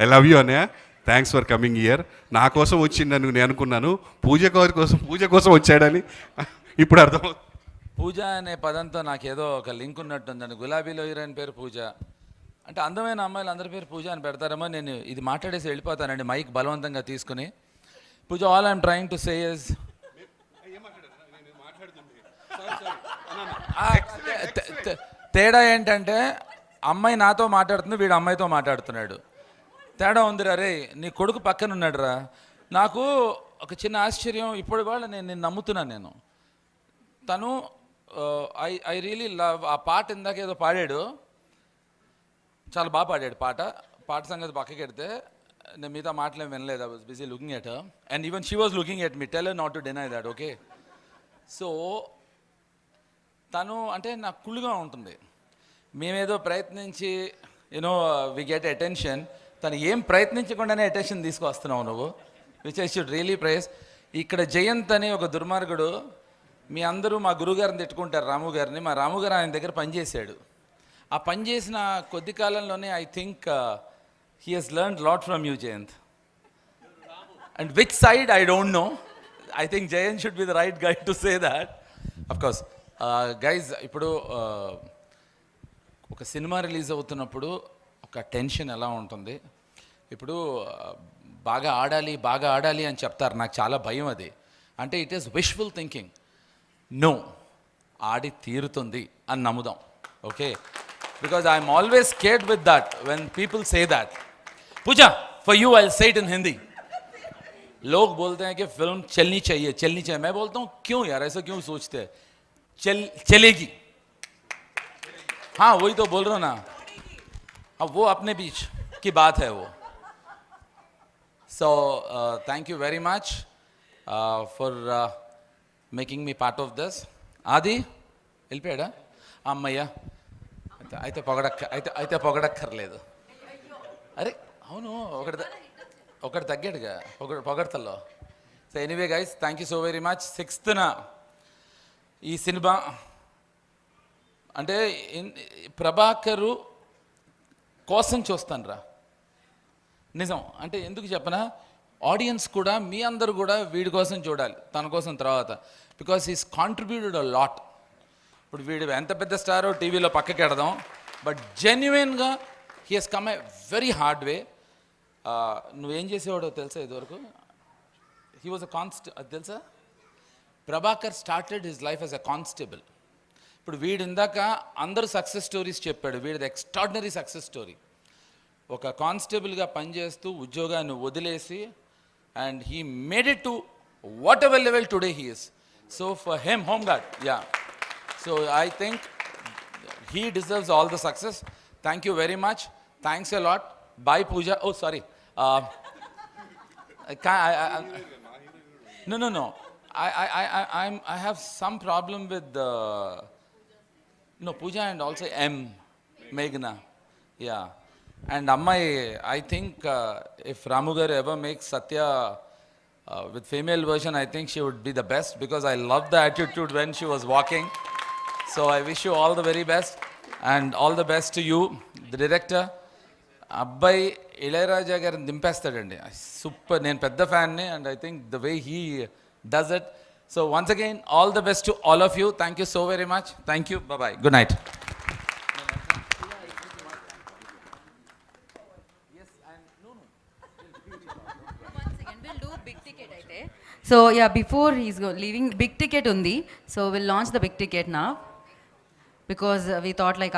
I love you అన్నయ్య. Thanks for coming year. నా కోసం వచ్చిందని నేను అనుకున్నాను, పూజ కోసం వచ్చాడని ఇప్పుడు అర్థమవుతుంది. పూజ అనే పదంతో నాకు ఏదో ఒక లింక్ ఉన్నట్టుందండి. గులాబీలో హీరోయిన్ పేరు పూజ అంటే అందమైన అమ్మాయిలు అందరి పేరు పూజ అని పెడతారేమో. నేను ఇది మాట్లాడేసి వెళ్ళిపోతానండి మైక్ బలవంతంగా తీసుకుని. Pooja, all I'm trying to say is తేడా ఏంటంటే అమ్మాయి నాతో మాట్లాడుతుంది, వీడు అమ్మాయితో మాట్లాడుతున్నాడు. తేడా ఉందిరా రే, నీ కొడుకు పక్కన ఉన్నాడు రా. నాకు ఒక చిన్న ఆశ్చర్యం, ఇప్పుడు వాళ్ళ నేను నమ్ముతున్నాను. నేను తను ఐ రియలీ లవ్ ఆ పాట. ఇందాక ఏదో పాడాడు, చాలా బాగా పాడాడు పాట సంగతి పక్కకి పెడితే నేను మిగతా మాటలేం వినలేదు. I was busy looking at her and even she was looking at me. Tell her not to deny that, okay? So తను అంటే నాకు కుళ్ళుగా ఉంటుంది. మేమేదో ప్రయత్నించి యూనో వి గెట్ అటెన్షన్, తను ఏం ప్రయత్నించకుండానే అటెన్షన్ తీసుకొస్తున్నావు నువ్వు, which I should really praise. ఇక్కడ జయంత్ అని ఒక దుర్మార్గుడు, మీ అందరూ మా గురుగారిని తిట్టుకుంటారు, రాము గారిని. మా రాము గారు ఆయన దగ్గర పనిచేశాడు. ఆ పనిచేసిన కొద్ది కాలంలోనే I think he has learned lot from you Jayant. And which side I don't know. I think Jayant should be the right guide to say that. Of course guys, ఇప్పుడు ఒక సినిమా రిలీజ్ అవుతున్నప్పుడు ఒక టెన్షన్ ఎలా ఉంటుంది. ఇప్పుడు బాగా ఆడాలి అని చెప్తారు, నాకు చాలా భయం అది. అంటే it is wishful thinking. No, ఆడి తీరుతుంది అని నమ్ముదాం, okay? Because I'm always scared with that when people say that. Pooja, for you I say it इन हिंदी. लोग बोलते हैं कि फिल्म चलनी चाहिए. मैं बोलता हूँ क्यों यार, ऐसा क्यों सोचते हैं? चलेगी. हाँ, वही तो बोल रहा हूँ ना. अब वो अपने बीच की बात है वो. So thank you very much for making me part of this. ఆది వెళ్ళిపోయాడా? అమ్మయ్య, అయితే పొగడక్కర్లేదు. అరే అవును, ఒకటి తగ్గాడుగా పొగడతల్లో. So anyway guys, thank you so very much. 6th ఈ సినిమా అంటే ప్రభాకరు కోసం చూస్తాను రా, నిజం. అంటే ఎందుకు చెప్పనా, ఆడియన్స్ కూడా, మీ అందరూ కూడా వీడి కోసం చూడాలి, తన కోసం తర్వాత. Because he's contributed a lot. ఇప్పుడు వీడు ఎంత పెద్ద స్టారో టీవీలో పక్కకి ఎడదాం, బట్ జెన్యున్గా he has come a very hard way. నువ్వేం చేసేవాడో తెలుసా ఇదివరకు? హీ వాజ్ అ అది తెలుసా? Prabhakar started his life as a constable. ఇప్పుడు వీడు ఇందాక అందరూ సక్సెస్ స్టోరీస్ చెప్పాడు, వీడిది ఎక్స్ట్రాడినరీ సక్సెస్ స్టోరీ. ఒక కానిస్టేబుల్గా పనిచేస్తూ ఉద్యోగాన్ని వదిలేసి, and he made it to whatever level today he is. So for him, home guard, yeah. So I think he deserves all the success. Thank you very much. Thanks a lot. Bye Pooja. Oh sorry, no. I have some problem with Pooja and also Meghna. Yeah. And Ammai, I think if Ramu garu ever makes Satya with female version, I think she would be the best, because I love the attitude when she was walking. So I wish you all the very best, and all the best to you, the director. అబ్బాయి ఇళయరాజా గారిని దింపేస్తాడండి, super. నేను పెద్ద ఫ్యాన్ని, and I think the way he does it. So once again all the best to all of you. Thank you so very much. Thank you. Bye. Good night. So yeah, before he's leaving, big ticket undi. So we'll launch the big ticket now, because we thought like